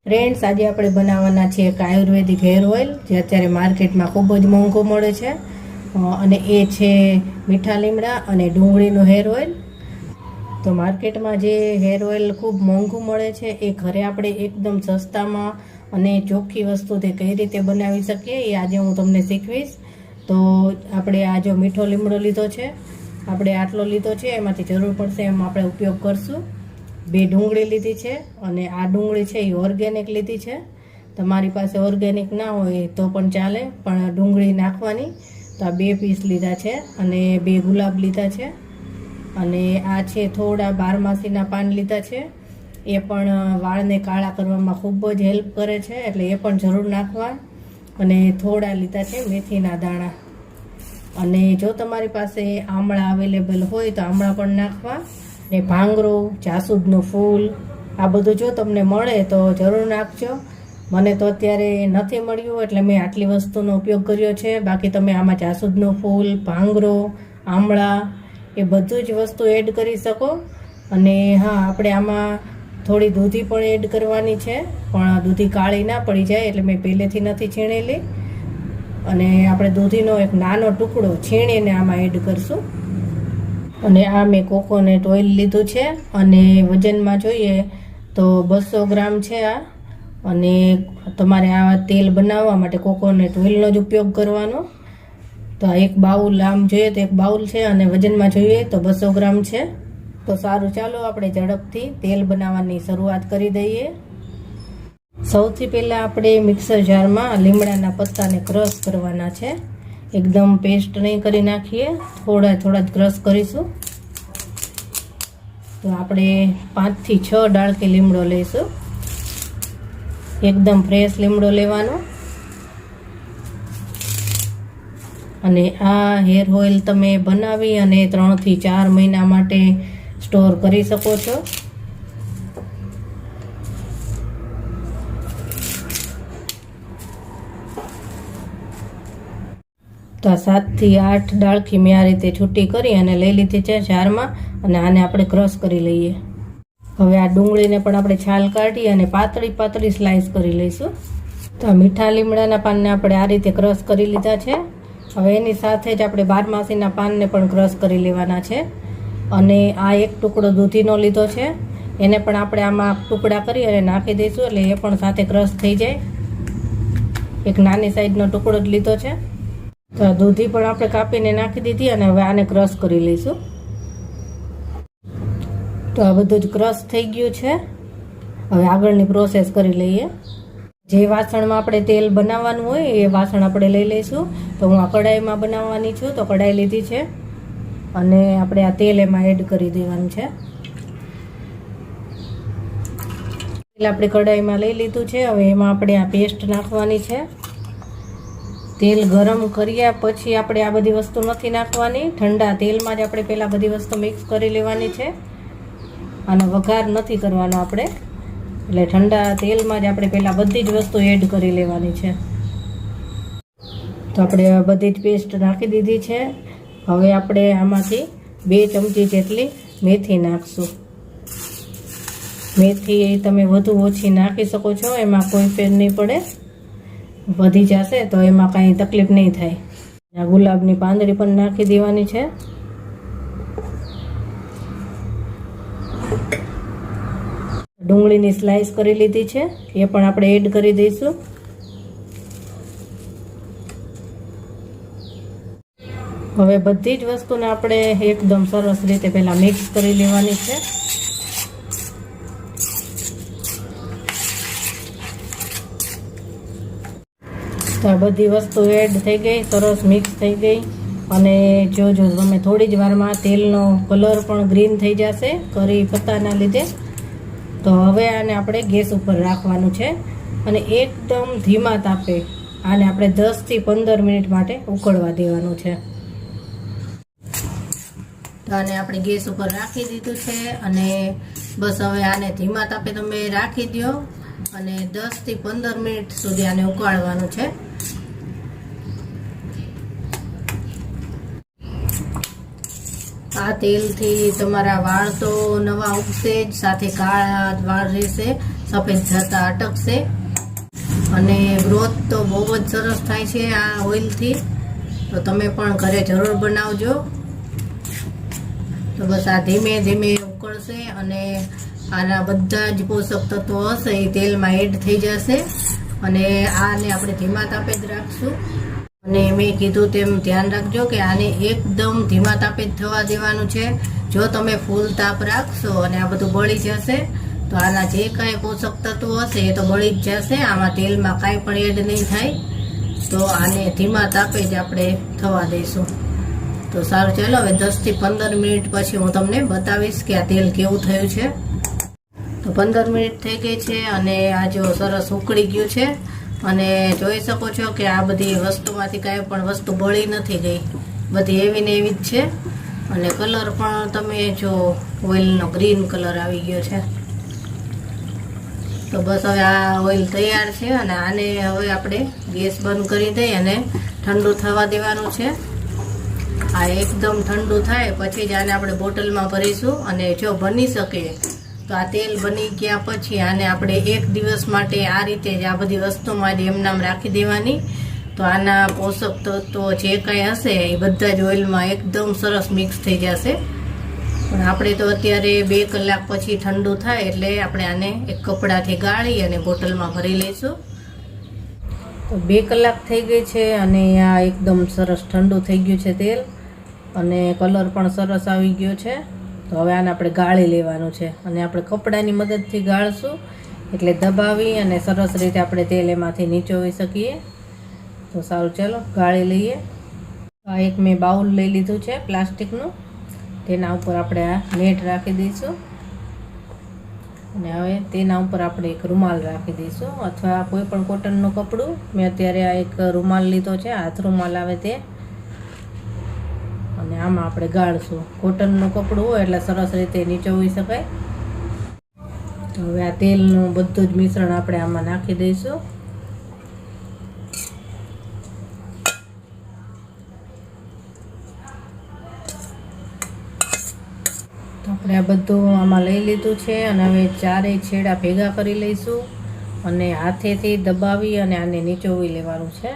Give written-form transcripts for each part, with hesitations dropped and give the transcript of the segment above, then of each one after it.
Friends, આજે આપણે બનાવવાના છે એક આયુર્વેદિક હેર ઓઇલ જે અત્યારે માર્કેટમાં ખૂબ જ મોંઘું મળે છે અને એ છે મીઠા લીમડા અને ડુંગળીનું હેર ઓઇલ. તો માર્કેટમાં જે હેર ઓઇલ ખૂબ મોંઘું મળે છે એ ઘરે આપણે એકદમ સસ્તામાં અને ચોખ્ખી વસ્તુથી કઈ રીતે બનાવી શકીએ એ આજે હું તમને શીખવીશ. તો આપણે આ જો મીઠો લીમડો લીધો છે, આપણે આટલો લીધો છે, એમાંથી જરૂર પડશે એમ આપણે ઉપયોગ કરશું. 2 ડુંગળી લીધી છે અને આ ડુંગળી છે એ ઓર્ગેનિક લીધી છે. તમારી પાસે ઓર્ગેનિક ના હોય તો પણ ચાલે, પણ ડુંગળી નાખવાની. તો આ 2 પીસ લીધા છે અને 2 ગુલાબ લીધા છે અને આ છે થોડા બારમાસીના પાન લીધા છે. એ પણ વાળને કાળા કરવામાં ખૂબ જ હેલ્પ કરે છે, એટલે એ પણ જરૂર નાખવા. અને થોડા લીધા છે મેથીના દાણા. અને જો તમારી પાસે આમળા અવેલેબલ હોય તો આમળા પણ નાખવા. ને ભાંગરો, જાસૂદનું ફૂલ, આ બધું જો તમને મળે તો જરૂર નાખજો. મને તો અત્યારે નથી મળ્યું એટલે મેં આટલી વસ્તુનો ઉપયોગ કર્યો છે. બાકી તમે આમાં જાસૂદનું ફૂલ, ભાંગરો, આમળા એ બધું જ વસ્તુ એડ કરી શકો. અને હા, આપણે આમાં થોડી દૂધી પણ એડ કરવાની છે, પણ દૂધી કાળી ના પડી જાય એટલે મેં પહેલેથી નથી છીણેલી. અને આપણે દૂધીનો એક નાનો ટુકડો છીણીને આમાં એડ કરશું. અને આ મેં કોકોનટ ઓઇલ લીધું છે અને વજનમાં જોઈએ તો 200 ગ્રામ છે આ. અને તમારે આ તેલ બનાવવા માટે કોકોનટ ઓઇલનો જ ઉપયોગ કરવાનો. તો આ એક બાઉલ, આમ જોઈએ તો એક બાઉલ છે અને વજનમાં જોઈએ તો 200 ગ્રામ છે. તો સારું, ચાલો આપણે ઝડપથી તેલ બનાવવાની શરૂઆત કરી દઈએ. સૌથી પહેલાં આપણે મિક્સર જારમાં લીમડાના પત્તાને ક્રશ કરવાના છે. એકદમ પેસ્ટ નહીં કરી નાખીએ, થોડા જ ક્રશ કરીશું. તો આપણે 5 થી 6 ડાળખી લીમડો લઈશું. એકદમ ફ્રેશ લીમડો લેવાનો. અને આ હેર ઓઇલ તમે બનાવી અને 3 થી 4 મહિના માટે સ્ટોર કરી શકો છો. તો 7 થી 8 ડાળખી મેં આ રીતે છૂટી કરી અને લઈ લીધી છે જારમાં. અને આને આપણે ક્રશ કરી લઈએ. હવે આ ડુંગળીને પણ આપણે છાલ કાઢી અને પાતળી સ્લાઇસ કરી લઈશું. તો મીઠા લીમડાના પાનને આપણે આ રીતે ક્રશ કરી લીધા છે. હવે એની સાથે જ આપણે બારમાસીના પાનને પણ ક્રશ કરી લેવાના છે. અને આ એક ટુકડો દૂધીનો લીધો છે, એને પણ આપણે આમાં ટુકડા કરી અને નાખી દઈશું એટલે એ પણ સાથે ક્રશ થઈ જાય. એક નાની સાઈઝનો ટુકડો જ લીધો છે. તો દૂધી પણ આપણે કાપીને નાખી દીધી અને હવે આને ક્રશ કરી લઈશું. તો આ બધું જ ક્રશ થઈ ગયું છે. હવે આગળની પ્રોસેસ કરી લઈએ. જે વાસણમાં આપણે તેલ બનાવવાનું હોય એ વાસણ આપણે લઈ લઈશું. તો હું આ કઢાઈમાં બનાવવાની છું, તો કઢાઈ લીધી છે અને આપણે આ તેલ એમાં એડ કરી દેવાનું છે. તેલ આપણે કઢાઈમાં લઈ લીધું છે. હવે એમાં આપણે આ પેસ્ટ નાખવાની છે. તેલ ગરમ કર્યા પછી આપણે આ બધી વસ્તુ નથી નાખવાની. ઠંડા તેલમાં જ આપણે પહેલાં બધી વસ્તુ મિક્સ કરી લેવાની છે. આનો વઘાર નથી કરવાનો આપણે, એટલે ઠંડા તેલમાં જ આપણે પહેલાં બધી જ વસ્તુ એડ કરી લેવાની છે. તો આપણે બધી જ પેસ્ટ નાખી દીધી છે. હવે આપણે આમાંથી 2 ચમચી જેટલી મેથી નાખશું. મેથી તમે વધુ ઓછી નાખી શકો છો, એમાં કોઈ ફેર નહીં પડે. વધી જશે તો એમાં કાંઈ તકલીફ નહીં થાય. આ ગુલાબની પાંદડી પણ નાખી દેવાની છે. ડુંગળીની સ્લાઇસ કરી લીધી છે, એ પણ આપણે એડ કરી દઈશું. હવે બધી જ વસ્તુને આપણે એકદમ સરસ રીતે પહેલાં મિક્સ કરી લેવાની છે. તો આ બધી વસ્તુ એડ થઈ ગઈ, સરસ મિક્સ થઈ ગઈ. અને જો તમે થોડી જ વારમાં તેલનો કલર પણ ગ્રીન થઈ જશે કરી પત્તાના લીધે. તો હવે આને આપણે ગેસ ઉપર રાખવાનું છે અને એકદમ ધીમા તાપે આને આપણે 10 થી 15 મિનિટ માટે ઉકળવા દેવાનું છે. તો આને આપણે ગેસ ઉપર રાખી દીધું છે અને બસ હવે આને ધીમા તાપે તમે રાખી દો અને 10 થી 15 મિનિટ સુધી આને ઉકાળવાનું છે. આ તેલથી તમારા વાળ તો નવા ઉગશે જ, સાથે કાળા વાળ રહેશે, સફેદ થતા અટકશે અને ગ્રોથ તો બહુ જ સરસ થાય છે આ ઓઇલથી. તો તમે પણ ઘરે જરૂર બનાવજો. તો બસ આ ધીમે ધીમે ઉકળશે અને આના બધા જ પોષક તત્વો હશે એ તેલમાં એડ થઈ જશે અને આને આપણે ધીમા તાપે જ રાખશું. અને મેં કીધું તેમ ધ્યાન રાખજો કે આને એકદમ ધીમા તાપે જ થવા દેવાનું છે. જો તમે ફૂલ તાપ રાખશો અને આ બધું બળી જશે તો આના જે કાંઈ પોષક તત્વો હશે એ તો બળી જ જશે. આમાં તેલમાં કાંઈ પણ એડ નહીં થાય. તો આને ધીમા તાપે જ આપણે થવા દઈશું. તો સારું, ચાલો હવે 10 થી 15 મિનિટ પછી હું તમને બતાવીશ કે આ તેલ કેવું થયું છે. તો 15 મિનિટ થઈ ગઈ છે અને આ જો સરસ ઉકળી ગયું છે અને જોઈ શકો છો કે આ બધી વસ્તુમાંથી કાંઈ પણ વસ્તુ બળી નથી ગઈ, બધી એવી ને એવી જ છે. અને કલર પણ તમે જો ઓઇલનો ગ્રીન કલર આવી ગયો છે. તો બસ હવે આ ઓઇલ તૈયાર છે અને આને હવે આપણે ગેસ બંધ કરી દઈ અને ઠંડુ થવા દેવાનું છે. આ એકદમ ઠંડુ થાય પછી જ આને આપણે બોટલમાં ભરીશું. અને જો બની શકે તો આ તેલ બની ગયા પછી આને આપણે 1 દિવસ માટે આ રીતે જ આ બધી વસ્તુમાં જ એમનામ રાખી દેવાની. તો આના પોષક તત્વો જે કાંઈ હશે એ બધા જ ઓઇલમાં એકદમ સરસ મિક્સ થઈ જશે. પણ આપણે તો અત્યારે 2 કલાક પછી ઠંડુ થાય એટલે આપણે આને એક કપડાથી ગાળી અને બોટલમાં ભરી લઈશું. તો 2 કલાક થઈ ગઈ છે અને આ એકદમ સરસ ઠંડુ થઈ ગયું છે તેલ અને કલર પણ સરસ આવી ગયો છે. તો હવે આને આપણે ગાળી લેવાનું છે અને આપણે કપડાની મદદથી ગાળશું એટલે દબાવી અને સરસ રીતે આપણે તેલ એમાંથી નીચોવી શકીએ. તો સારું, ચાલો ગાળી લઈએ. આ એક મેં બાઉલ લઈ લીધું છે પ્લાસ્ટિકનું, તેના ઉપર આપણે આ નેટ રાખી દઈશું અને હવે તેના ઉપર આપણે એક રૂમાલ રાખી દઈશું અથવા કોઈ પણ કોટનનું કપડું. મેં અત્યારે આ એક રૂમાલ લીધો છે, હાથ રૂમાલ આવે તે, અને આમાં આપણે ગાળશું. કોટનનું કપડું હોય એટલે સરસ રીતે નીચોવી શકાય. હવે આ તેલનું બધું જ મિશ્રણ આપણે આમાં નાખી દઈશું. તો આપણે આ બધું આમાં લઈ લીધું છે અને હવે 4 છેડા ભેગા કરી લઈશું અને હાથેથી દબાવી અને આને નીચોવી લેવાનું છે.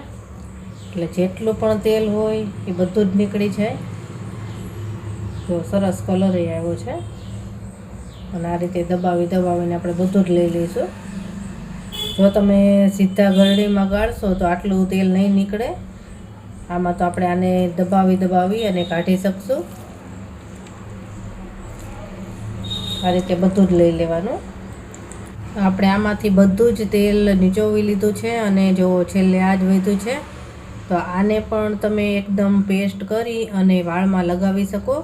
એટલે જેટલું પણ તેલ હોય એ બધું જ નીકળી જાય. જો સરસ કલર આવ્યો છે અને આ રીતે દબાવીને આપણે બધું જ લઈ લઈશું. જો તમે સીધા ગરડીમાં ગાળશો તો આટલું તેલ નહીં નીકળે. આમાં તો આપણે આને દબાવી અને કાઢી શકશું. આ રીતે બધું જ લઈ લેવાનું. આપણે આમાંથી બધું જ તેલ નીચોવી લીધું છે અને જો છેલ્લે આ જ વધ્યું છે. તો આને પણ તમે એકદમ પેસ્ટ કરી અને વાળમાં લગાવી શકો.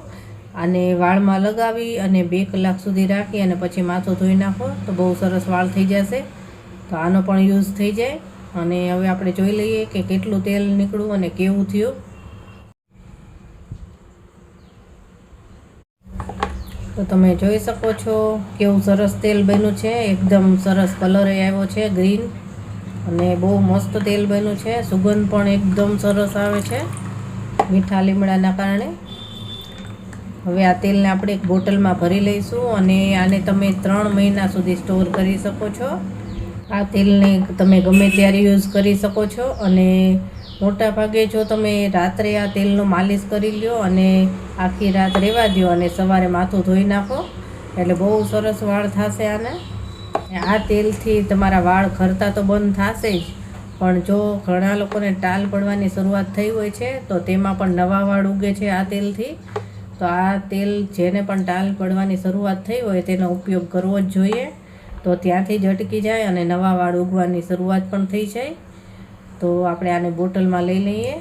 આને વાળમાં લગાવી અને 2 કલાક સુધી રાખી અને પછી માથું ધોઈ નાખો તો બહુ સરસ વાળ થઈ જશે. તો આનો પણ યુઝ થઈ જાય. અને હવે આપણે જોઈ લઈએ કે કેટલું તેલ નીકળ્યું અને કેવું થયું. તો તમે જોઈ શકો છો કેવું સરસ તેલ બન્યું છે. એકદમ સરસ કલર આવ્યો છે ગ્રીન અને બહુ મસ્ત તેલ બન્યું છે. સુગંધ પણ એકદમ સરસ આવે છે મીઠા લીમડાના કારણે. હવે આ તેલને આપણે એક બોટલમાં ભરી લઈશું અને આને તમે 3 મહિના સુધી સ્ટોર કરી શકો છો. આ તેલને તમે ગમે ત્યારે યુઝ કરી શકો છો અને મોટા ભાગે જો તમે રાત્રે આ તેલનું માલિશ કરી લ્યો અને આખી રાત રહેવા દો અને સવારે માથું ધોઈ નાખો એટલે બહુ સરસ વાળ થશે આને. આ તેલથી તમારા વાળ ખરતા તો બંધ થશે જ, પણ જો ઘણા લોકોને ટાલ પડવાની શરૂઆત થઈ હોય છે તો તેમાં પણ નવા વાળ ઉગે છે આ તેલથી. તો આ તેલ જેને પણ ટાલ પડવાની શરૂઆત થઈ હોય તેનો ઉપયોગ કરવો જ જોઈએ. તો ત્યાંથી જ અટકી જાય અને નવા વાળ ઉગવાની શરૂઆત પણ થઈ જાય. તો આપણે આને બોટલમાં લઈ લઈએ.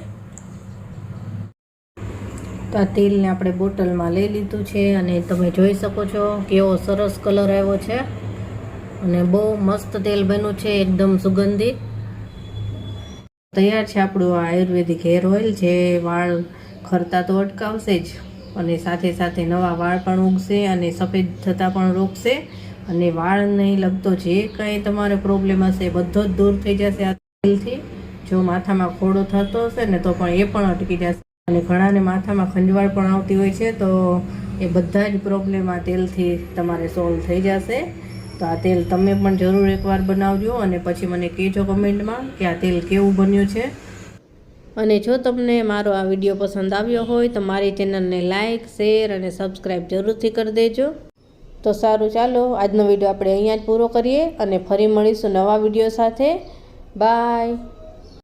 તો આ તેલને આપણે બોટલમાં લઈ લીધું છે અને તમે જોઈ શકો છો કેવો સરસ કલર આવ્યો છે અને બહુ મસ્ત તેલ બન્યું છે, એકદમ સુગંધિત. તૈયાર છે આપણું આ આયુર્વેદિક હેર ઓઇલ, જે વાળ ખરતા તો અટકાવશે જ અને સાથે સાથે નવા વાળ પણ ઉગશે અને સફેદ થતાં પણ રોકશે અને વાળ નહીં લગતો જે કાંઈ તમારે પ્રોબ્લેમ હશે બધો જ દૂર થઈ જશે આ તેલથી. જો માથામાં ખોડો થતો હશે ને તો પણ એ પણ અટકી જશે. અને ઘણાને માથામાં ખંજવાળ પણ આવતી હોય છે, તો એ બધા જ પ્રોબ્લેમ આ તેલથી તમારે સોલ્વ થઈ જશે. તો આ તેલ તમે પણ જરૂર એકવાર બનાવજો અને પછી મને કહેજો કમેન્ટમાં કે આ તેલ કેવું બન્યું છે. અને જો તમને મારો આ વિડીયો પસંદ આવ્યો હોય તો મારી ચેનલને લાઇક, શેર અને સબસ્ક્રાઈબ જરૂરથી કરી દેજો. તો સારું, ચાલો આજનો વિડીયો આપણે અહીંયા જ પૂરો કરીએ અને ફરી મળીશું નવા વિડીયો સાથે. બાય.